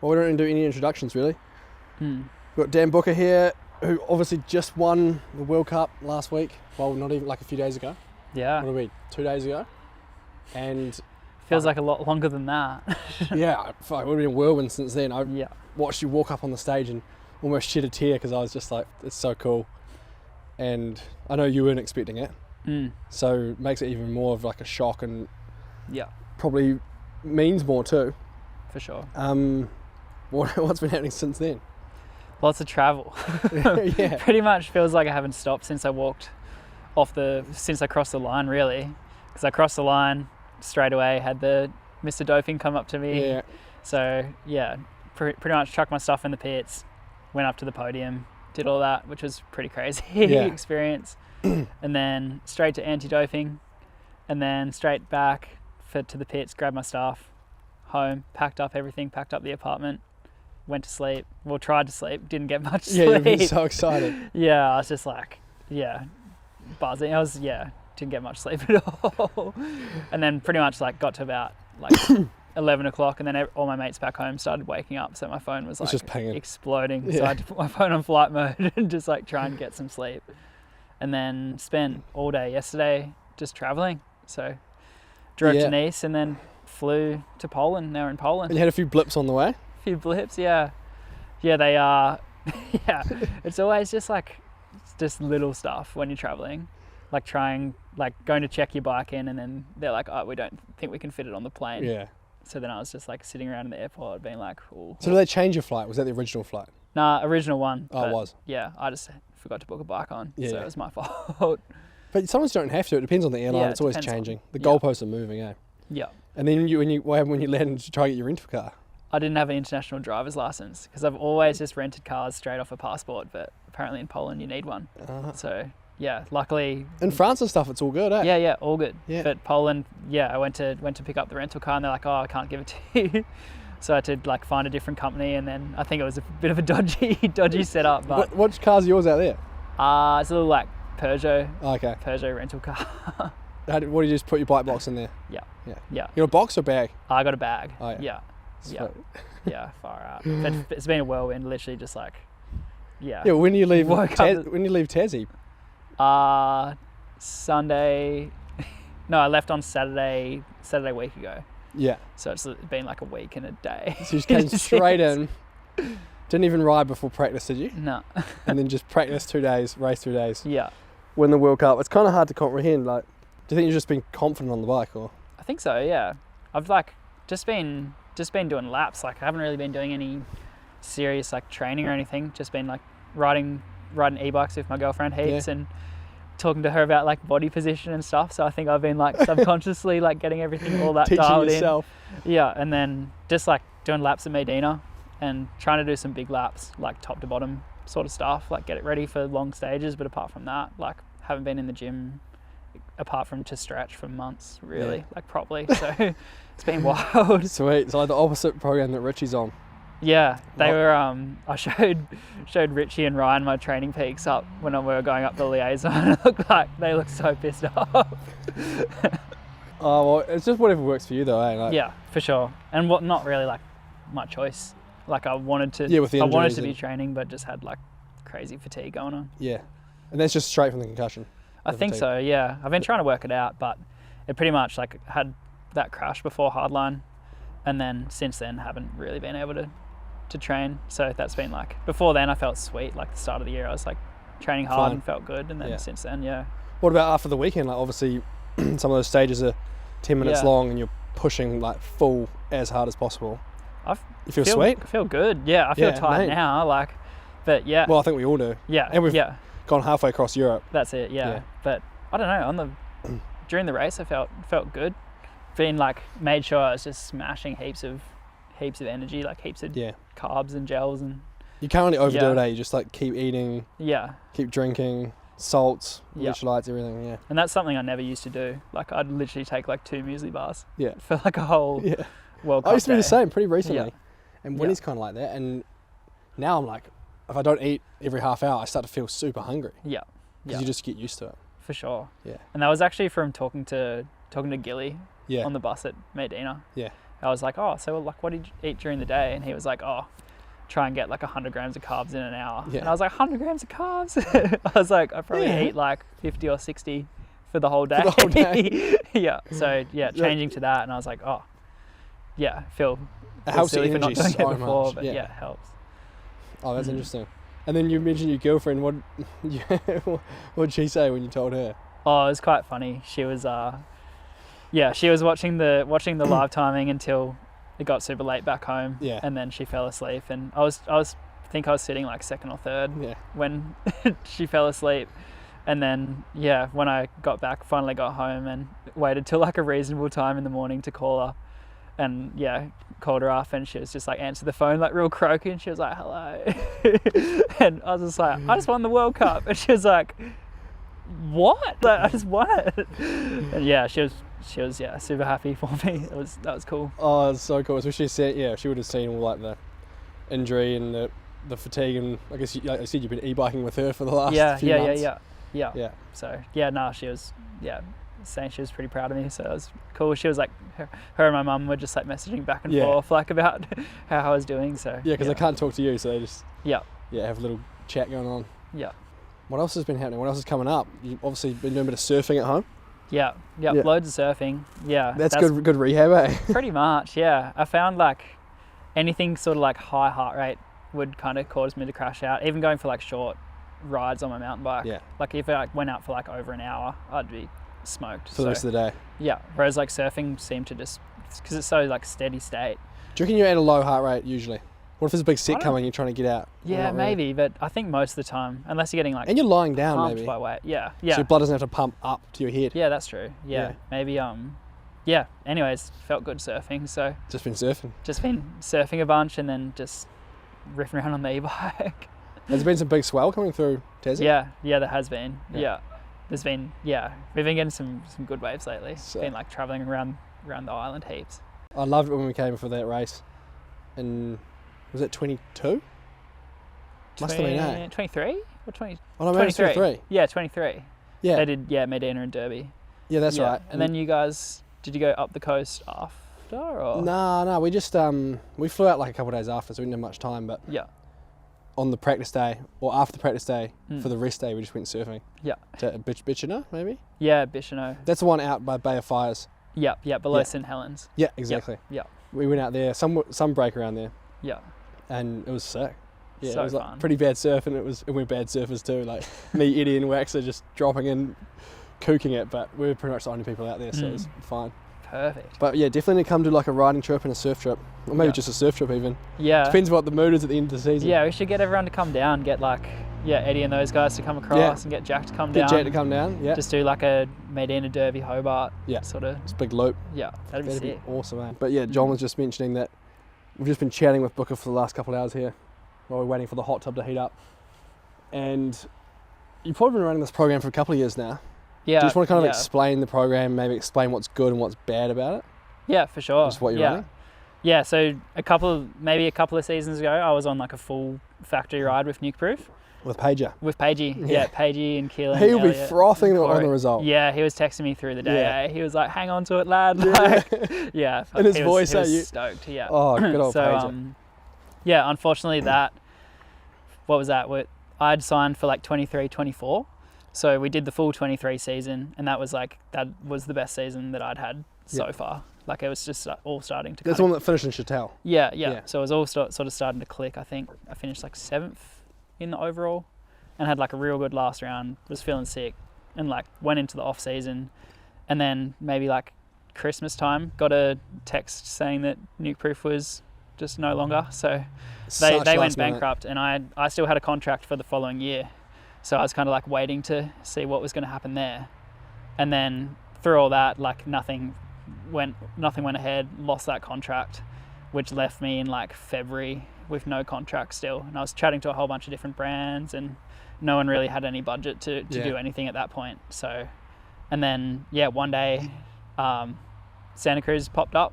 Well, we don't do any introductions, really. Hmm. We've got Dan Booker here, who obviously just won the World Cup last week. Well, not even like a few days ago. Yeah. What are we, 2 days ago? And Feels like a lot longer than that. yeah, fuck, we've been in whirlwind since then. I Yeah. watched you walk up on the stage and almost shed a tear because I was just like, it's so cool. And I know you weren't expecting it. So it makes it even more of like a shock and Yeah, probably means more too. for sure. What's been happening since then? Lots of travel. Yeah. Pretty much feels like I haven't stopped since I since I crossed the line, really. Because I crossed the line straight away, had the Mr. Doping come up to me. Yeah. So yeah, pretty much chucked my stuff in the pits, went up to the podium, did all that, which was pretty crazy experience. And then straight to anti-doping, and then straight back to the pits, grabbed my stuff, home, packed up everything, packed up the apartment, went to sleep. Well, tried to sleep, didn't get much sleep. Yeah, you've been so excited. Yeah, I was just like, buzzing. Didn't get much sleep at all. And then pretty much like got to about like 11 o'clock, and then all my mates back home started waking up, so my phone was like just pinging. exploding. Yeah. So I had to put my phone on flight mode and just like try and get some sleep. And then spent all day yesterday just traveling. So drove to Nice and then flew to Poland. Now we're in Poland. And you had a few blips on the way? A few blips, yeah. Yeah, they are. Yeah, it's always just like just little stuff when you're traveling, like going to check your bike in, and then they're like, oh, we don't think we can fit it on the plane. Yeah. So then I was just like sitting around in the airport being like, ooh. So did they change your flight? Was that the original flight? Nah, original one. Oh, it was? Yeah, I just forgot to book a bike on, Yeah, so yeah. it was my fault. But sometimes you don't have to. It depends on the airline. Yeah, It's always depends on- changing. The yeah. goalposts are moving, eh? Yeah. And then what happened when you landed to try and get your rental car? I didn't have an international driver's license because I've always just rented cars straight off a passport, but apparently in Poland you need one. So yeah, luckily. In France and stuff, it's all good, eh? Yeah, all good. Yeah. But Poland, I went to pick up the rental car, and they're like, oh, I can't give it to you. So I had to like find a different company, and then I think it was a bit of a dodgy setup. But What car's yours out there? it's a little like Peugeot. Oh, okay. Peugeot rental car. What did you just put your bike box in there? Yeah. Yeah. Yeah. You got a box or bag? I got a bag. Oh, yeah. Yeah. Yeah. Sweet. Yeah, far out. But it's been a whirlwind, literally just like, Yeah. When do you leave? Woke up- When do you leave Tassie? Sunday. No, I left on Saturday a week ago. Yeah. So it's been like a week and a day. So you just came straight in. Didn't even ride before practice, did you? No. And then just practice 2 days, race 2 days, Yeah, win the World Cup. It's kind of hard to comprehend. Like, do you think you've just been confident on the bike, or? I think so. Yeah, I've like just been doing laps. Like I haven't really been doing any serious like training or anything. Just been like riding e-bikes with my girlfriend heaps and talking to her about like body position and stuff. So I think I've been like subconsciously like getting everything all that Teaching dialed yourself. in. Yeah, and then just like doing laps at Medina and trying to do some big laps, like top to bottom sort of stuff, like get it ready for long stages. But apart from that, like haven't been in the gym apart from to stretch for months, really, like properly. So it's been wild. Sweet. So like the opposite program that Richie's on. Yeah, they were. I showed Richie and Ryan my training peaks up when we were going up the liaison. It looked like they looked so pissed off. Oh well, it's just whatever works for you, though, eh? Like, Yeah, for sure. And not really like my choice. Like I wanted to. Yeah, with the I wanted injuries to be and- training, but just had like crazy fatigue going on. Yeah. And that's just straight from the concussion. I the think fatigue. so. Yeah, I've been trying to work it out, but it pretty much like had that crash before hardline, and then since then haven't really been able to train. So that's been like, before then I felt sweet, like the start of the year I was like training hard Fine. and felt good, and then since then What about after the weekend? Like obviously some of those stages are 10 minutes long and you're pushing like full as hard as possible. You feel sweet? I feel good. Yeah, I feel tired mate. now, like, but yeah. Well, I think we all do. Yeah, And we've yeah, gone halfway across Europe. that's it. Yeah, but I don't know. During the race, I felt good. Been like made sure I was just smashing heaps of energy, like heaps of carbs and gels, and You can't really overdo it, eh? You just like keep eating, keep drinking, salts, electrolytes, everything, yeah. And that's something I never used to do. Like I'd literally take like 2 muesli bars Yeah. for like a whole World Cup I used to be day. the same pretty recently. Yeah. And Winnie's kind of like that. And now I'm like, if I don't eat every half hour, I start to feel super hungry. Yeah. Because you just get used to it. For sure. Yeah. And that was actually from talking to Gilly Yeah. on the bus at Medina. Yeah. I was like, oh, so like, what did you eat during the day? And he was like, oh, try and get like 100 grams of carbs in an hour. Yeah. And I was like, 100 grams of carbs? I was like, I probably eat like 50 or 60 for the whole day. For the whole day. Yeah. So yeah, changing to that, and I was like, oh, yeah, Phil. It helps your silly for not energy doing so it before, much. but yeah, it helps. Oh, that's interesting. And then you mentioned your girlfriend. What'd she say when you told her? Oh, it was quite funny. She was she was watching the live timing until it got super late back home. Yeah. And then she fell asleep, and I was sitting like second or third when she fell asleep. And then when I finally got home and waited till like a reasonable time in the morning to call her, and called her up, and she was just like answered the phone like real croaky, and she was like, hello. And I was just like, I just won the World Cup. And she was like, what? Like, I just won it. And she was super happy for me. That was cool. Oh, it's so cool. Especially she would have seen all like the injury and the fatigue, and I guess like I said, you've been e-biking with her for the last few months. Yeah. So she was saying she was pretty proud of me, so it was cool. She was like, her and my mum were just like messaging back and forth like about how I was doing. So because they can't talk to you, so they just have a little chat going on. Yeah. What else has been happening? What else is coming up? You've obviously been doing a bit of surfing at home. Yeah. Loads of surfing. Yeah. That's good rehab, eh? Pretty much, yeah. I found like anything sort of like high heart rate would kind of cause me to crash out. Even going for like short rides on my mountain bike. Yeah. Like if I went out for like over an hour, I'd be smoked. For the rest of the day. Yeah. Whereas like surfing seemed to just, because it's so like steady state. Do you reckon you're at a low heart rate usually? What if there's a big set coming, you're trying to get out? Yeah, maybe, but I think most of the time, unless you're getting like... And you're lying down pumped maybe. By weight. Yeah. So your blood doesn't have to pump up to your head. Yeah, that's true. Yeah. Maybe, anyways, felt good surfing, so... Just been surfing? Just been surfing a bunch and then just riffing around on the e-bike. Has there been some big swell coming through Tassie? Yeah, there has been. Yeah. There's been, we've been getting some good waves lately. So, been like travelling around the island heaps. I loved it when we came for that race. And was it 22? Must have been, eh? 23 or 20? Oh no, maybe 23. Yeah, 23. Yeah. They did, Medina and Derby. Yeah, that's right. And then you guys, did you go up the coast after or? No, we just, we flew out like a couple of days after, so we didn't have much time, but on the practice day, or after the practice day, for the rest day, we just went surfing. Yeah. To Bichino, maybe? Yeah, Bichino. That's the one out by Bay of Fires. Yeah, below St Helens. Yeah, exactly. Yeah. We went out there, some break around there. Yeah. And it was sick. Yeah, so it was like fun. Pretty bad surf, and we're bad surfers too. Like me, Eddie, and Wax are just dropping in, kooking it, but we're pretty much the only people out there, so it was fine. Perfect. But yeah, definitely need to come do like a riding trip and a surf trip, or maybe just a surf trip even. Yeah. Depends what the mood is at the end of the season. Yeah, we should get everyone to come down, get like Eddie and those guys to come across, and get Jack to come down. Get Jack to come down. Yeah. Just do like a Medina, Derby, Hobart. Yeah. Sort of. It's a big loop. Yeah, that'd be sick. Awesome, eh? But yeah, John was just mentioning that we've just been chatting with Booker for the last couple of hours here while we're waiting for the hot tub to heat up. And you've probably been running this program for a couple of years now. Yeah. Do you just want to kind of explain the program, maybe explain what's good and what's bad about it? Yeah, for sure. Just what you're running? Yeah, so a couple of seasons ago, I was on like a full factory ride with Nukeproof. With Pager? With Pagey, Pagey and Keelan. He'll be frothing on the result. Yeah, he was texting me through the day. He was like, hang on to it, lad. Like, and his voice, he was stoked, yeah. Oh, good old Pager. Unfortunately what was that? I'd signed for like 23, 24. So we did the full 23 season, and that was the best season that I'd had so far. Like it was just all starting to. That's the one that finished in Chatel. Yeah. So it was all sort of starting to click. I think I finished like 7th in the overall, and had like a real good last round. Was feeling sick, and like went into the off season, and then maybe like Christmas time got a text saying that Nukeproof was just no longer. So they went bankrupt, and I still had a contract for the following year. So I was kind of like waiting to see what was going to happen there, and then through all that, like nothing went ahead. Lost that contract, which left me in like February with no contract still. And I was chatting to a whole bunch of different brands, and no one really had any budget to do anything at that point. So, and then one day, Santa Cruz popped up,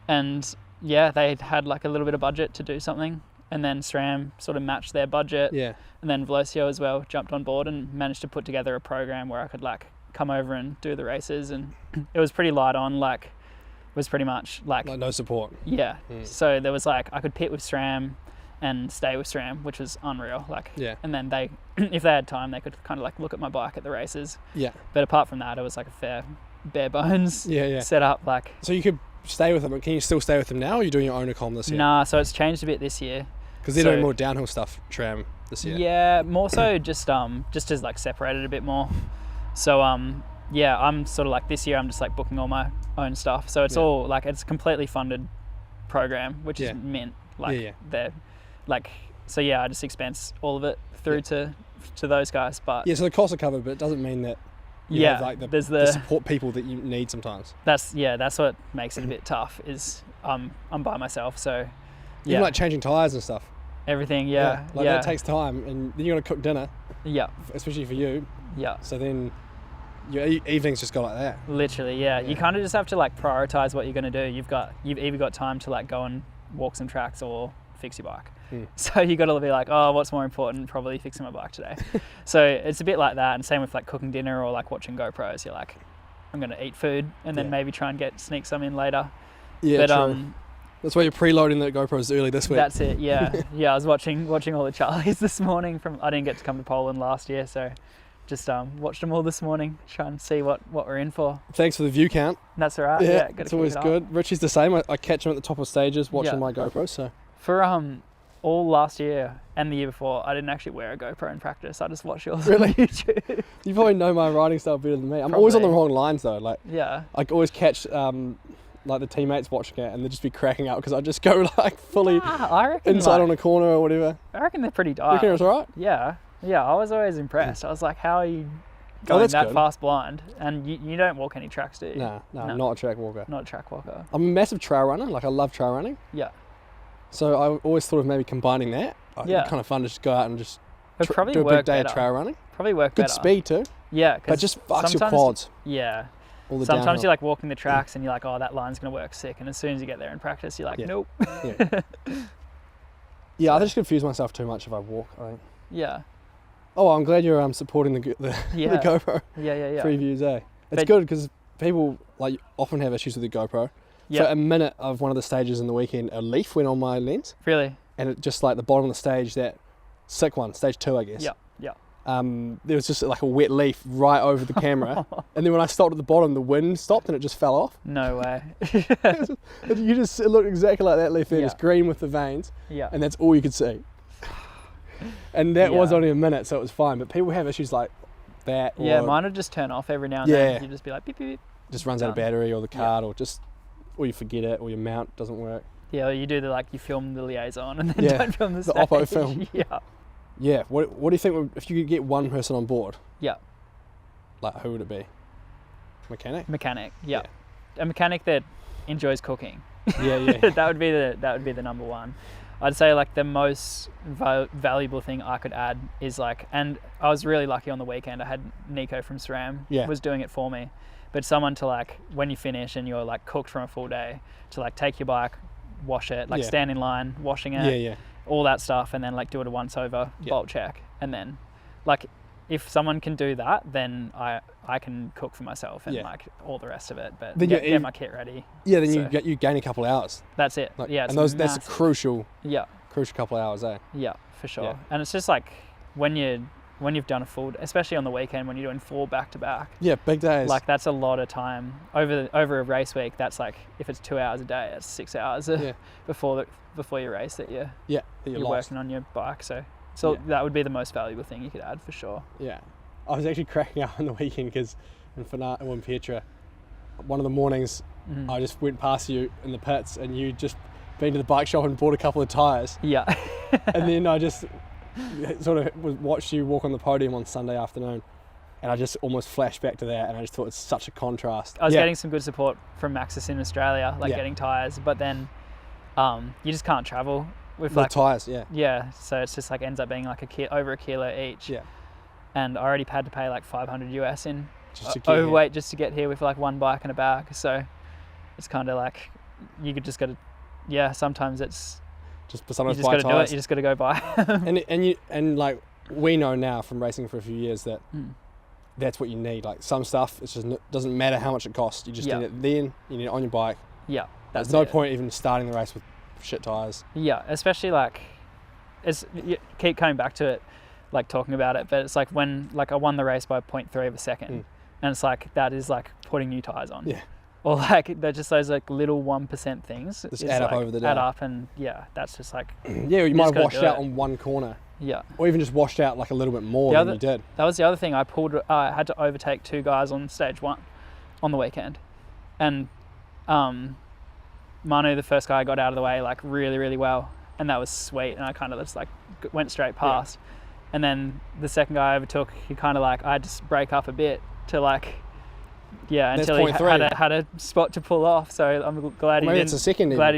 and they had like a little bit of budget to do something. And then SRAM sort of matched their budget. Yeah. And then Velocio as well jumped on board and managed to put together a program where I could like come over and do the races. And it was pretty light on, like was pretty much like no support. Yeah. So there was like I could pit with SRAM and stay with SRAM, which was unreal. Like, and then they, if they had time, they could kind of like look at my bike at the races. Yeah. But apart from that, it was like a fair bare bones setup. Like, so you could stay with them, but can you still stay with them now, or are you doing your own Ecom this year? Nah, so it's changed a bit this year. Because they're doing more downhill stuff, SRAM, this year. Yeah, more so just as like separated a bit more. So yeah, I'm sort of like this year I'm just like booking all my own stuff. So it's all like it's a completely funded program, which is mint. Like they're like, so yeah, I just expense all of it through to those guys. But so the costs are covered, but it doesn't mean that you have like the support people that you need sometimes. That's what makes it a bit tough is I'm by myself. So even like changing tires and stuff. Everything, that takes time, and then you got to cook dinner. Yeah. Especially for you. Yeah. So then your evenings just go like that. Literally, yeah. You kind of just have to like prioritize what you're going to do. You've either got time to like go and walk some tracks or fix your bike. So you got to be like, oh, what's more important? Probably fixing my bike today. So it's a bit like that, and same with like cooking dinner or like watching GoPros. You're like, I'm going to eat food and then maybe try and sneak some in later. Yeah, but true. That's why you're preloading the GoPros early this week. That's it, yeah. I was watching all the Charlies this morning. I didn't get to come to Poland last year, so just watched them all this morning, try and see what we're in for. Thanks for the view count. That's all right. Yeah, it's always good. Richie's the same. I catch him at the top of stages watching my GoPro. So for all last year and the year before, I didn't actually wear a GoPro in practice. I just watched yours on YouTube. You probably know my riding style better than me. I'm always on the wrong lines though. Like I always catch like the teammates watching it, and they'd just be cracking up because I just go like fully inside on a corner or whatever. I reckon they're pretty dialed. You reckon it was alright? Yeah, I was always impressed. I was like, how are you going that fast blind? And you don't walk any tracks, do you? No, I'm not a track walker. Not a track walker. I'm a massive trail runner. Like I love trail running. Yeah. So I always thought of maybe combining that. It's kind of fun to just go out and just do a big day of trail running. Probably work better. Good speed too. Yeah, but just fucks your quads. Yeah. Sometimes you're like walking the tracks and you're like, oh, that line's going to work sick. And as soon as you get there in practice, you're like, nope. I just confuse myself too much if I walk, I think. Yeah. Oh, I'm glad you're supporting the GoPro previews, eh? It's good because people like often have issues with the GoPro. For a minute of one of the stages in the weekend, a leaf went on my lens. Really? And it just like the bottom of the stage, that sick one, stage 2, I guess. Yeah. There was just like a wet leaf right over the camera, and then when I stopped at the bottom, the wind stopped and it just fell off. No way. It looked exactly like that leaf there, just green with the veins, and that's all you could see. And that was only a minute, so it was fine. But people have issues like that. Mine would just turn off every now and then. You'd just be like, beep, beep, beep. Just runs out of battery, or the card, or you forget it, or your mount doesn't work. Yeah, or you do you film the liaison and then don't film the stage. The Oppo film. Yeah. What do you think if you could get one person on board? Yeah. Like who would it be? Mechanic. Yeah. A mechanic that enjoys cooking. Yeah. that would be the number one. I'd say like the most valuable thing I could add is like, and I was really lucky on the weekend. I had Nico from SRAM was doing it for me. But someone to like, when you finish and you're like cooked from a full day, to like take your bike, wash it, like stand in line, washing it, all that stuff, and then like do it a once over, bolt check. And then like, if someone can do that, then I can cook for myself and like all the rest of it. But then get my kit ready. Yeah, then you gain a couple of hours. That's it. Like, and that's a crucial couple of hours, eh? Yeah, for sure. Yeah. And it's just like when you've done a full, especially on the weekend when you're doing 4 back-to-back. Yeah, big days. Like that's a lot of time over a race week. That's like, if it's 2 hours a day, that's 6 hours before your race that you're working on your bike. So that would be the most valuable thing you could add for sure. Yeah, I was actually cracking up on the weekend because in Pietra, one of the mornings I just went past you in the pits and you just been to the bike shop and bought a couple of tyres. Yeah, and then I just sort of watched you walk on the podium on Sunday afternoon, and I just almost flashed back to that, and I just thought it's such a contrast. I was getting some good support from Maxis in Australia, getting tyres, but then you just can't travel with like tyres. So it's just like ends up being like over a kilo each. And I already had to pay like $500 US in overweight just to get here with like one bike and a bag. So it's kind of like you could just go to sometimes it's just sometimes you just got to do it. You just got to go buy. and like we know now from racing for a few years that that's what you need. Like some stuff, it just doesn't matter how much it costs. You just need it then. You need it on your bike. Yeah. There's no point even starting the race with shit tyres. Yeah, especially like, you keep coming back to it, like talking about it, but it's like when like I won the race by 0.3 of a second, and it's like that is like putting new tyres on. Yeah. Or like they're just those like little 1% things. Just add up over the day. Add up, and yeah, that's just like. Yeah, you might have washed out on one corner. Yeah. Or even just washed out like a little bit more than you did. That was the other thing. I had to overtake 2 guys on stage 1 on the weekend, and Manu, the first guy, got out of the way like really, really well, and that was sweet. And I kind of just like went straight past, and then the second guy I overtook, he kind of like I had to break up a bit to like. Yeah, until he had a spot to pull off. So I'm glad he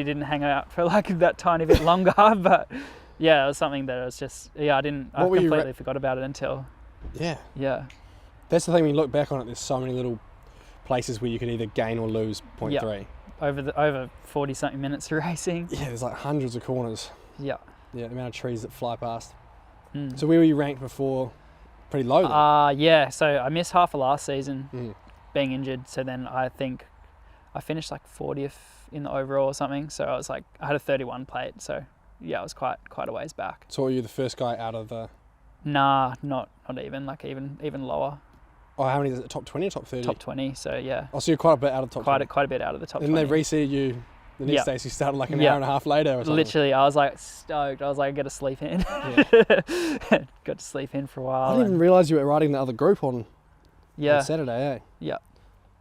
didn't hang out for like that tiny bit longer. But yeah, it was something that I was just I completely forgot about it until. Yeah. That's the thing. When you look back on it, there's so many little places where you can either gain or lose 0.3. Over 40 something minutes of racing. Yeah, there's like hundreds of corners. Yeah. Yeah, the amount of trees that fly past. So where were you ranked before? Pretty low then? Yeah. So I missed half of last season. Being injured, so then I think I finished like 40th in the overall or something. So I was like, I had a 31 plate, so yeah, I was quite a ways back. So were you the first guy out of the? Nah, not even like even lower. Oh, how many is it? Top 20 or top 30? Top 20. So yeah. Oh, so you're quite a bit out of the top 20. Quite a bit out of the top. And 20. they reseeded you the next day, so you started like an hour and a half later or something. Literally, I was like stoked. I was like, I got to sleep in. Got to sleep in for a while. I didn't even realise you were riding the other group on Saturday, eh? Yeah.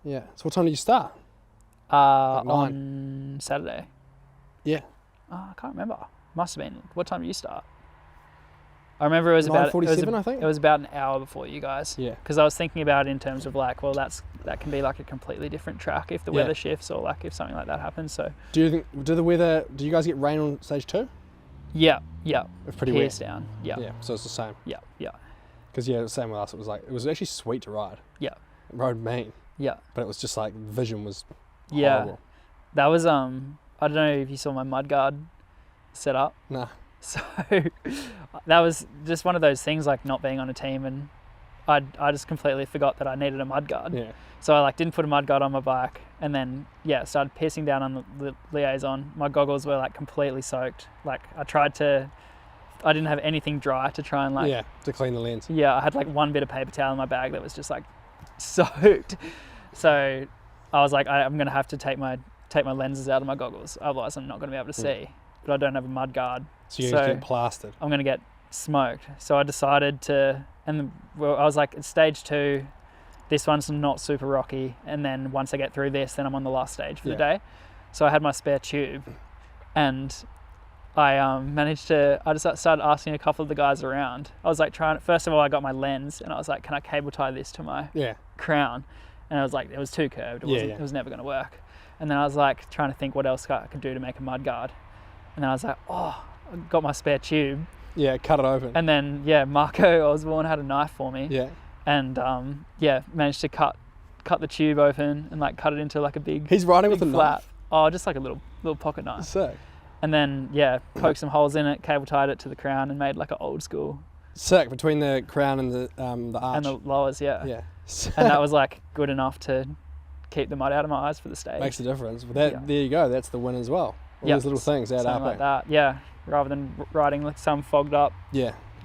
Yeah. So what time did you start? Like 9. On Saturday. Yeah. I can't remember. Must have been. What time did you start? I remember it was 9:47, I think. It was about an hour before you guys. Yeah. Because I was thinking about it in terms of like, well, that can be like a completely different track if the weather shifts or like if something like that happens. So. Do you guys get rain on stage 2? Yeah. It's pretty Pierce wet. down. Yeah. Yeah. So it's the same. Yeah. Because the same with us. It was actually sweet to ride. Yeah. It rode mean. Yeah. But it was just like vision was horrible. Yeah. That was I don't know if you saw my mudguard set up. Nah. So that was just one of those things, like not being on a team, and I just completely forgot that I needed a mudguard. Yeah. So I like didn't put a mudguard on my bike, and then started piercing down on the liaison. My goggles were like completely soaked. Like I didn't have anything dry to try and like to clean the lens. Yeah, I had like one bit of paper towel in my bag that was just like soaked. So I was like, I'm gonna have to take my lenses out of my goggles, otherwise I'm not gonna be able to see. But I don't have a mudguard. So you're going to get plastered. I'm going to get smoked. So I decided to, I was like, it's stage 2. This one's not super rocky. And then once I get through this, then I'm on the last stage for the day. So I had my spare tube, and I just started asking a couple of the guys around. I was like first of all, I got my lens, and I was like, can I cable tie this to my crown? And I was like, it was too curved. It was never going to work. And then I was like trying to think what else I could do to make a mudguard. And then I was like, I got my spare tube. Yeah, cut it open. And then, Marco Osborne had a knife for me. Yeah. And, managed to cut the tube open and, like, cut it into, like, a big... He's riding with a knife? Oh, just, like, a little pocket knife. Sick. And then, poked some holes in it, cable tied it to the crown and made, like, an old school... Sick, between the crown and the arch. And the lowers, yeah. Yeah. And that was, like, good enough to keep the mud out of my eyes for the stage. Makes a difference. There you go. That's the win as well. All those little things add up. Like that, yeah. Rather than riding like some fogged up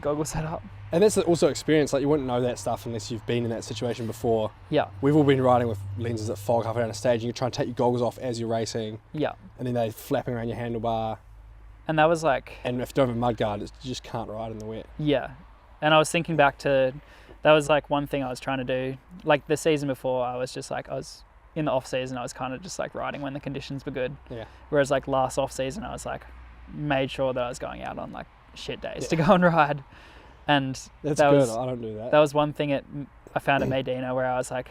goggle setup. And that's also experience. Like you wouldn't know that stuff unless you've been in that situation before. Yeah. We've all been riding with lenses that fog halfway down a stage, and you try and take your goggles off as you're racing. Yeah. And then they're flapping around your handlebar. And that was like... And if you don't have a mudguard, you just can't ride in the wet. Yeah. And I was thinking back to... That was like one thing I was trying to do. Like the season before, I was just like... In the off season, I was kind of just like riding when the conditions were good. Yeah. Whereas like last off season, I was like made sure that I was going out on like shit days to go and ride. And that's good. I don't do that. That was one thing I found at Medina where I was like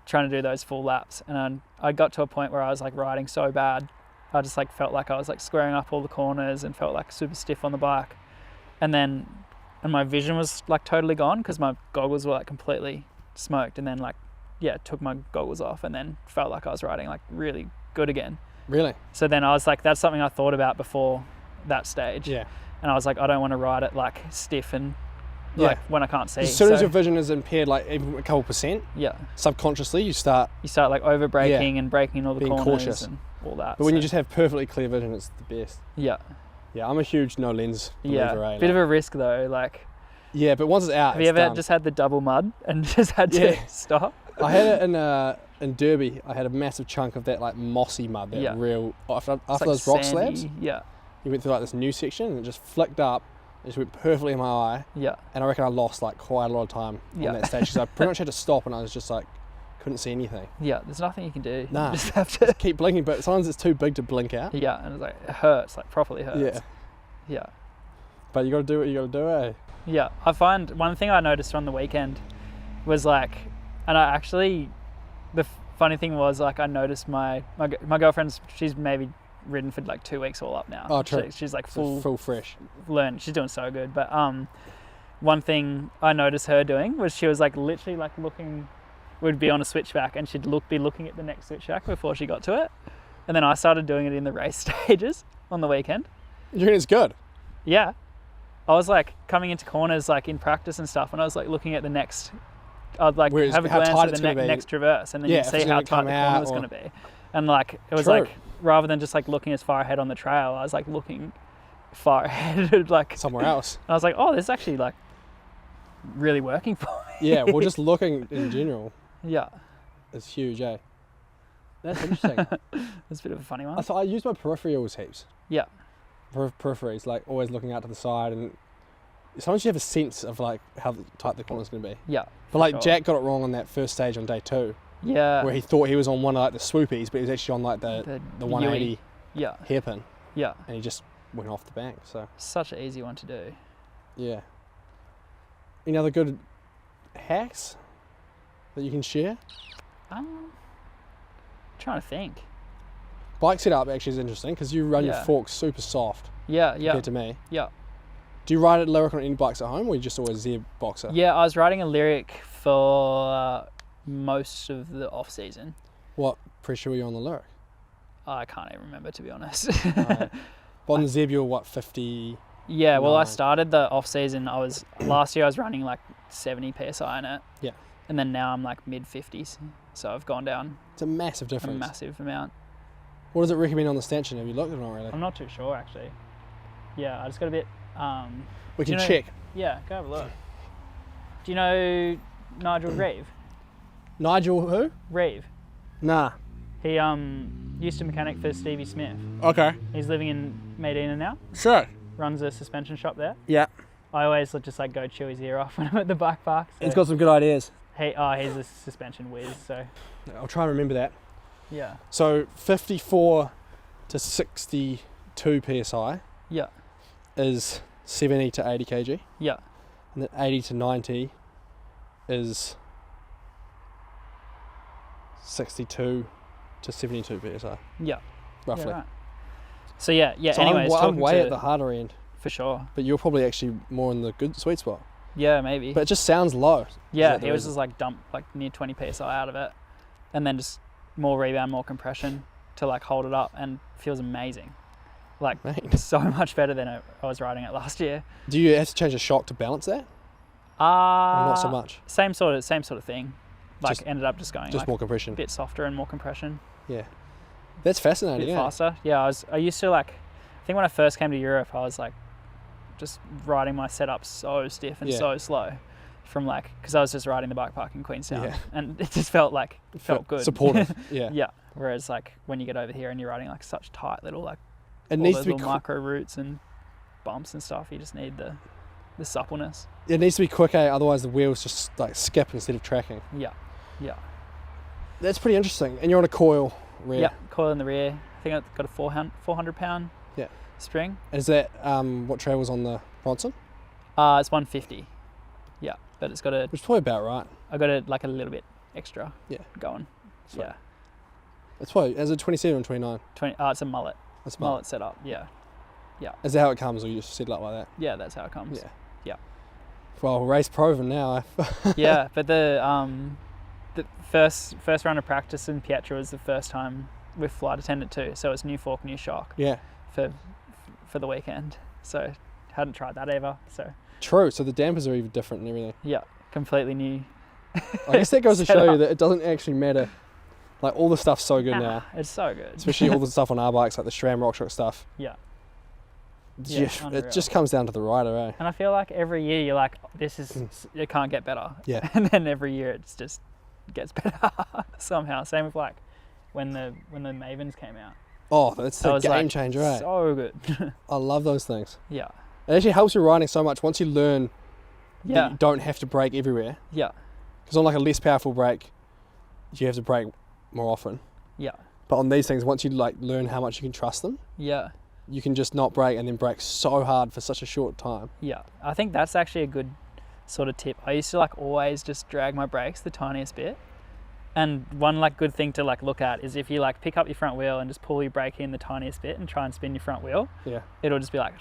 trying to do those full laps, and I got to a point where I was like riding so bad, I just like felt like I was like squaring up all the corners and felt like super stiff on the bike, and my vision was like totally gone because my goggles were like completely smoked, and then like took my goggles off and then felt like I was riding like really good again. Really? So then I was like, that's something I thought about before that stage. Yeah. And I was like, I don't want to ride it like stiff and like when I can't see. As soon as your vision is impaired, like even a couple percent, subconsciously you start like over braking and braking all the corners. Being cautious. all that. But when you just have perfectly clear vision, it's the best. Yeah. Yeah, I'm a huge no lens believer. Bit of a risk though, like. Yeah, but once it's out, have you ever just had the double mud and just had to stop? I had it in Derby. I had a massive chunk of that like mossy mud, that real after like those rock slabs. Yeah. You went through like this new section and it just flicked up. It just went perfectly in my eye. Yeah. And I reckon I lost like quite a lot of time on that stage because I pretty much had to stop and I was just like couldn't see anything. Yeah, there's nothing you can do. Nah, you just have to just keep blinking, but sometimes it's too big to blink out. Yeah, and it's like it hurts, like properly hurts. Yeah. Yeah. But you got to do what you got to do, eh? Yeah, I find one thing I noticed on the weekend was like, and I actually, the funny thing was like I noticed my girlfriend's, she's maybe ridden for like 2 weeks all up now. Oh, true. She's like full fresh. Learned. She's doing so good. But one thing I noticed her doing was she was like literally like looking, would be on a switchback and she'd be looking at the next switchback before she got to it. And then I started doing it in the race stages on the weekend. You think it's good? Yeah. I was like coming into corners like in practice and stuff and I was like looking at the next, I'd like have a glance at the next traverse and then you'd see how tight the corner was going to be. And like, it was like, rather than just like looking as far ahead on the trail, I was like looking far ahead like somewhere else. And I was like, oh, this is actually like really working for me. Yeah, well just looking in general. Yeah. It's huge, eh? That's interesting. That's a bit of a funny one. So I use my peripherals heaps. Yeah. Peripheries, like always looking out to the side, and sometimes you have a sense of like how tight the corner's going to be. Yeah. But like Jack got it wrong on that first stage on day 2. Yeah. Where he thought he was on one of like the swoopies, but he was actually on like the 180 hairpin. Yeah. And he just went off the bank. So such an easy one to do. Yeah. Any other good hacks that you can share? Trying to think. Bike setup actually is interesting because you run your forks super soft. Yeah. Compared to me. Yeah. Do you ride it lyric on any bikes at home, or you just always Zeb boxer? Yeah, I was riding a lyric for most of the off season. What pressure were you on the lyric? I can't even remember, to be honest. Right. But on the Zeb, you were what, 50? Yeah, well, I started the off season. Last year I was running like 70 psi in it. Yeah. And then now I'm like mid 50s, so I've gone down. It's a massive difference. A massive amount. What does it recommend on the stanchion? Have you looked at it? Not really. I'm not too sure actually. Yeah, I just got a bit. We can check. Yeah, go have a look. Do you know Nigel Reeve? Nigel who? Reeve. Nah. He used to mechanic for Stevie Smith. Okay. He's living in Medina now. Sure. Runs a suspension shop there. Yeah. I always just like go chew his ear off when I'm at the bike park. So. He's got some good ideas. He's a suspension whiz, so. I'll try and remember that. Yeah. So 54 to 62 psi. Yeah. Is 70 to 80 kg. Yeah. And then 80 to 90 is 62 to 72 psi. Yeah. Roughly. Yeah, right. So yeah. So anyways, I'm way at the harder end. For sure. But you're probably actually more in the good sweet spot. Yeah, maybe. But it just sounds low. Yeah, he was just like dump like near 20 psi out of it, and then just more rebound, more compression to like hold it up, and feels amazing. Like so much better than I was riding it last year. Do you have to change the shock to balance that? Or not so much. Same sort of thing. Like ended up just going just like more compression. A bit softer and more compression. Yeah, that's fascinating. A bit faster. Yeah, I used to like. I think when I first came to Europe, I was like, just riding my setup so stiff and so slow, from like because I was just riding the bike park in Queenstown, and it just felt good, supportive. Yeah. Yeah. Whereas like when you get over here and you're riding like such tight little like. It needs to be micro roots and bumps and stuff. You just need the suppleness. It needs to be quick, otherwise the wheels just like skip instead of tracking. Yeah, yeah. That's pretty interesting. And you're on a coil rear. Yeah, coil in the rear. I think I've got a 400 pound spring. And is that what travels on the Bronson? It's 150. Yeah, but it's got which is probably about right. I got a little bit extra. Yeah. Going. Sweet. Yeah. It's probably is it 27 or 29? 20. It's a mullet. It's mullet set up. Yeah. Yeah. Is that how it comes, or you just set it up like that? Yeah, that's how it comes. Yeah. Yeah. Well, race proven now. Yeah, but the first run of practice in Pietra was the first time with flight attendant too. So it's new fork, new shock. Yeah. For the weekend. So hadn't tried that ever. So. True. So the dampers are even different and everything. Yeah, completely new. I guess that goes to show you that it doesn't actually matter Like all the stuff's so good now. It's so good. Especially all the stuff on our bikes, like the SRAM RockShox stuff. Yeah. It just comes down to the rider, eh? And I feel like every year you're like, it can't get better. Yeah. And then every year it's just gets better somehow. Same with like when the Mavens came out. Oh, that's the game like, changer, right? So good. I love those things. Yeah. It actually helps your riding so much once you learn that you don't have to brake everywhere. Yeah. Because on like a less powerful brake, you have to brake more often. Yeah. But on these things, once you like learn how much you can trust them, you can just not brake and then brake so hard for such a short time. Yeah. I think that's actually a good sort of tip. I used to like always just drag my brakes the tiniest bit. And one like good thing to like look at is if you like pick up your front wheel and just pull your brake in the tiniest bit and try and spin your front wheel, it'll just be like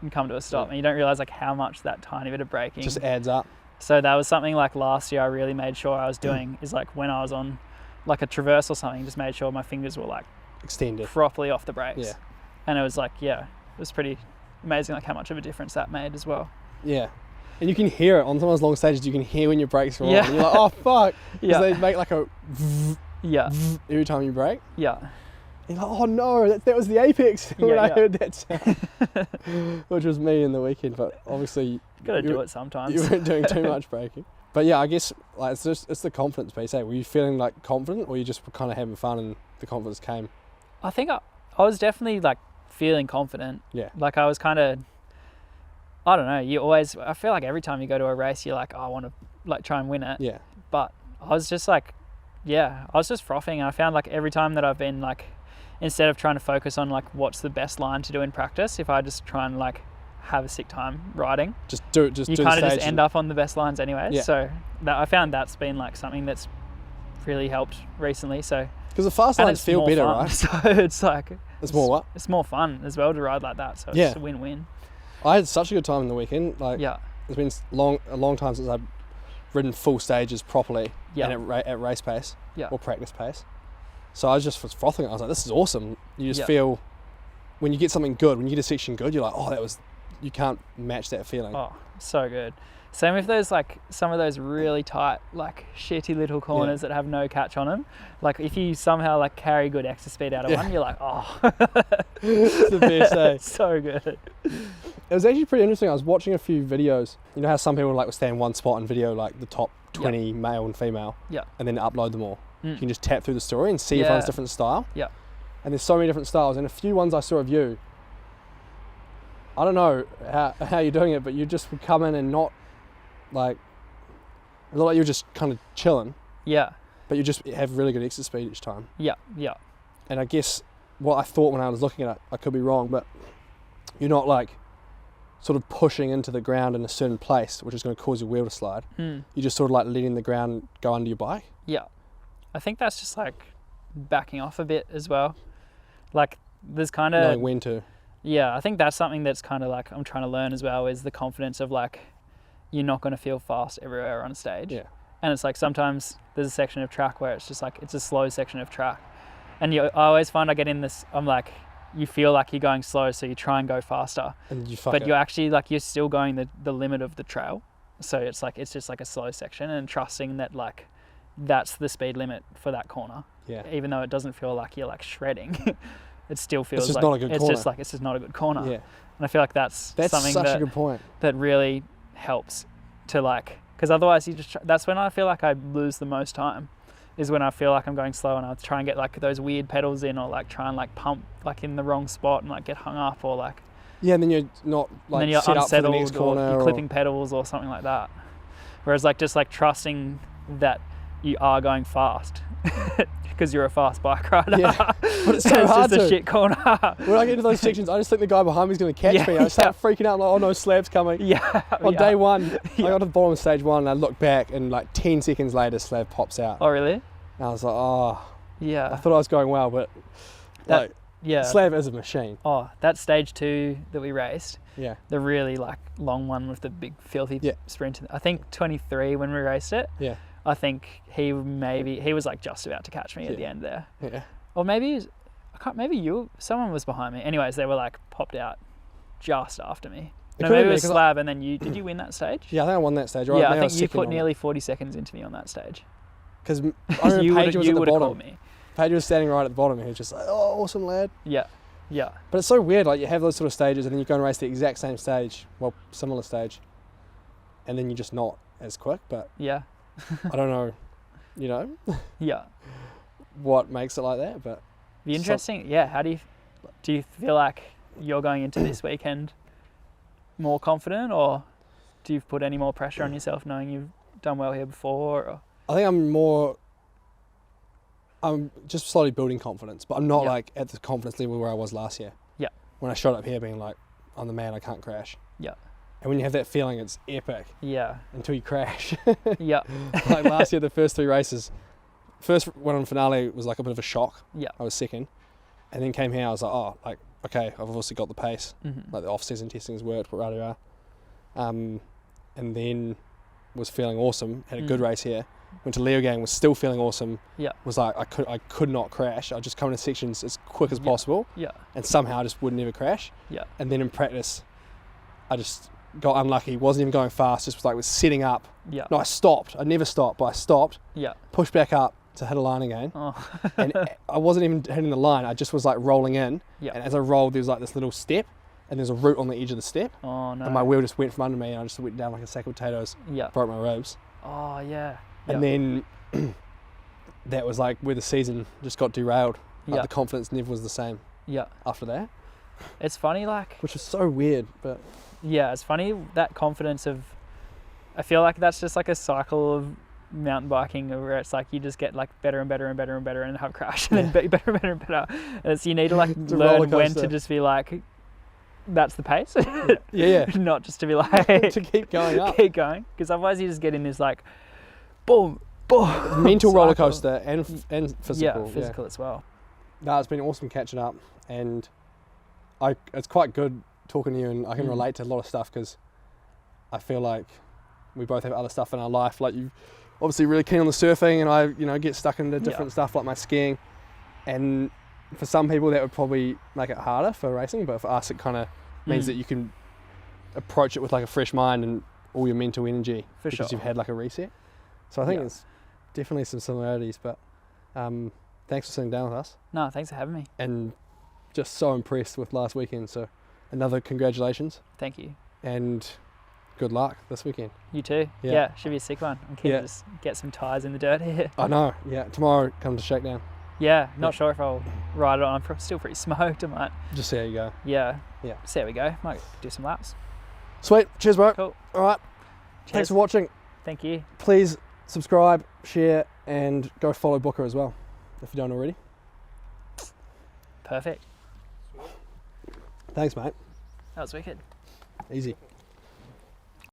and come to a stop, and you don't realize like how much that tiny bit of braking just adds up. So that was something like last year I really made sure I was doing is like when I was on like a traverse or something, just made sure my fingers were like extended properly off the brakes. Yeah. And it was like, it was pretty amazing like how much of a difference that made as well. Yeah. And you can hear it on some of those long stages. You can hear when your brakes are on. And you're like, oh fuck, because they make like a every time you brake. Yeah. And you're like, oh no, that was the apex when I heard that sound, which was me in the weekend. But obviously, you gotta do it sometimes. You weren't doing too much braking. But yeah, I guess like it's the confidence piece. Eh? Were you feeling like confident, or you just were kind of having fun and the confidence came? I think I was definitely like feeling confident. Yeah. Like I was kind of. I don't know, I feel like every time you go to a race, you're like, oh, I want to like try and win it. Yeah. But I was just like, I was just frothing. And I found like every time that I've been like, instead of trying to focus on like what's the best line to do in practice, if I just try and like have a sick time riding, you kind of just end up on the best lines anyway. Yeah. So I found that's been like something that's really helped recently. So because the fast lines feel better, fun, right? So it's like it's more what? It's more fun as well to ride like that. So it's a win-win. I had such a good time in the weekend. Like, it's been a long time since I've ridden full stages properly and at race pace or practice pace. So I was frothing. I was like, this is awesome. You just feel when you get something good, when you get a section good, you're like, oh, you can't match that feeling. Oh, so good. Same with those like some of those really tight, like shitty little corners that have no catch on them. Like if you somehow like carry good extra speed out of one, you're like, oh, it's the best, eh? So good. It was actually pretty interesting. I was watching a few videos. You know how some people like will stay in one spot and video like the top 20 male and female, and then upload them all. You can just tap through the story and see everyone's different style. Yeah. And there's so many different styles, and a few ones I saw of you. I don't know how you're doing it, but you just would come in and not like, it looked like you were just kind of chilling. Yeah. But you just have really good exit speed each time. Yeah, yeah. And I guess what I thought when I was looking at it, I could be wrong, but you're not like sort of pushing into the ground in a certain place, which is going to cause your wheel to slide. You're just sort of like letting the ground go under your bike. Yeah. I think that's just like backing off a bit as well. Like there's kind of... knowing when to. Yeah, I think that's something that's kind of like I'm trying to learn as well, is the confidence of like, you're not going to feel fast everywhere on stage. Yeah. And it's like sometimes there's a section of track where it's just like, it's a slow section of track. And I always find I get in this, I'm like, you feel like you're going slow, so you try and go faster. And you but you're actually like, you're still going the limit of the trail. So it's like, it's just like a slow section, and trusting that like, that's the speed limit for that corner. Yeah. Even though it doesn't feel like you're like shredding, it still feels it's just like, not a good corner. It's just not a good corner. Yeah. And I feel like that's something such a good point. That really helps to like, because otherwise that's when I feel like I lose the most time, is when I feel like I'm going slow and I try and get like those weird pedals in, or like try and like pump like in the wrong spot and like get hung up, or like, yeah, and then you're not like then you're set up for the unsettled, next corner, or you're clipping pedals or something like that. Whereas like just like trusting that you are going fast because you're a fast bike rider. Yeah, but it's so hard just a shit corner. When I get into those sections, I just think the guy behind me is going to catch me. I start freaking out. I'm like, oh no, slab's coming. Yeah. On day one, I got to the bottom of stage one and I look back, and like 10 seconds later, slab pops out. Oh really? And I was like, oh. Yeah. I thought I was going well, but like, slab is a machine. Oh, that stage 2 that we raced. Yeah. The really like long one with the big filthy sprint. I think 23 when we raced it. Yeah. I think he was like just about to catch me at the end there. Yeah. Or maybe someone was behind me. Anyways, they were like popped out just after me. No, maybe it was Slab, and then did you win that stage? Yeah, I think I won that stage. Right? Yeah, I think you put nearly 40 seconds into me on that stage. Because I remember Paige was at the bottom. Me. Pietra was standing right at the bottom and he was just like, oh, awesome lad. Yeah. Yeah. But it's so weird, like you have those sort of stages and then you go and race the exact same stage, well, similar stage, and then you're just not as quick, but yeah. I don't know, yeah, what makes it like that, but... Be interesting, how do you feel like you're going into this weekend more confident, or do you put any more pressure on yourself knowing you've done well here before? Or? I think I'm just slowly building confidence, but I'm not like at the confidence level where I was last year. Yeah. When I showed up here being like, I'm the man, I can't crash. Yeah. And when you have that feeling, it's epic. Yeah. Until you crash. Yeah. Like last year, the first 3 races, first one on finale was like a bit of a shock. Yeah. I was second. And then came here, I was like, oh, like, okay, I've obviously got the pace. Mm-hmm. Like the off-season testing has worked, but rah. And then was feeling awesome, had a good race here. Went to Leo Gang, was still feeling awesome. Yeah. Was like, I could not crash. I'd just come into sections as quick as possible. Yeah. And somehow I just would never crash. Yeah. And then in practice, I just got unlucky. Wasn't even going fast. Just was setting up. Yeah. No, I stopped. I never stopped, but I stopped. Yeah. Pushed back up to hit a line again. Oh. And I wasn't even hitting the line. I just was like rolling in. Yeah. And as I rolled, there was like this little step, and there's a root on the edge of the step. Oh no. And my wheel just went from under me, and I just went down like a sack of potatoes. Yeah. Broke my ribs. Oh yeah. And then that was like where the season just got derailed. Like the confidence never was the same. Yeah. After that. It's funny, like. Which is so weird, but. Yeah, it's funny that confidence of. I feel like that's just like a cycle of mountain biking where it's like you just get like better and better and better and better and have a crash and then better and better and better. And it's you need to like learn when to just be like. That's the pace. Yeah. Not just to be like. To keep going up. Keep going. Because otherwise you just get in this like. Boom. Boom. Mental roller coaster and physical. Yeah, physical as well. No, it's been awesome catching up, and it's quite good talking to you, and I can relate to a lot of stuff because I feel like we both have other stuff in our life. Like you, obviously really keen on the surfing, and I get stuck into different stuff like my skiing, and for some people that would probably make it harder for racing, but for us it kind of means that you can approach it with like a fresh mind and all your mental energy because you've had like a reset. So I think it's definitely some similarities, but thanks for sitting down with us. No, thanks for having me. And just so impressed with last weekend, so another congratulations. Thank you. And good luck this weekend. You too. Yeah, should be a sick one. I'm keen to just get some tyres in the dirt here. I know, tomorrow come to Shakedown. Yeah, not sure if I'll ride it on. I'm still pretty smoked. I might. Just see how you go. Yeah. See how we go. Might do some laps. Sweet. Cheers, bro. Cool. All right. Cheers. Thanks for watching. Thank you. Please subscribe, share, and go follow Booker as well, if you don't already. Perfect. Thanks, mate. That was wicked. Easy.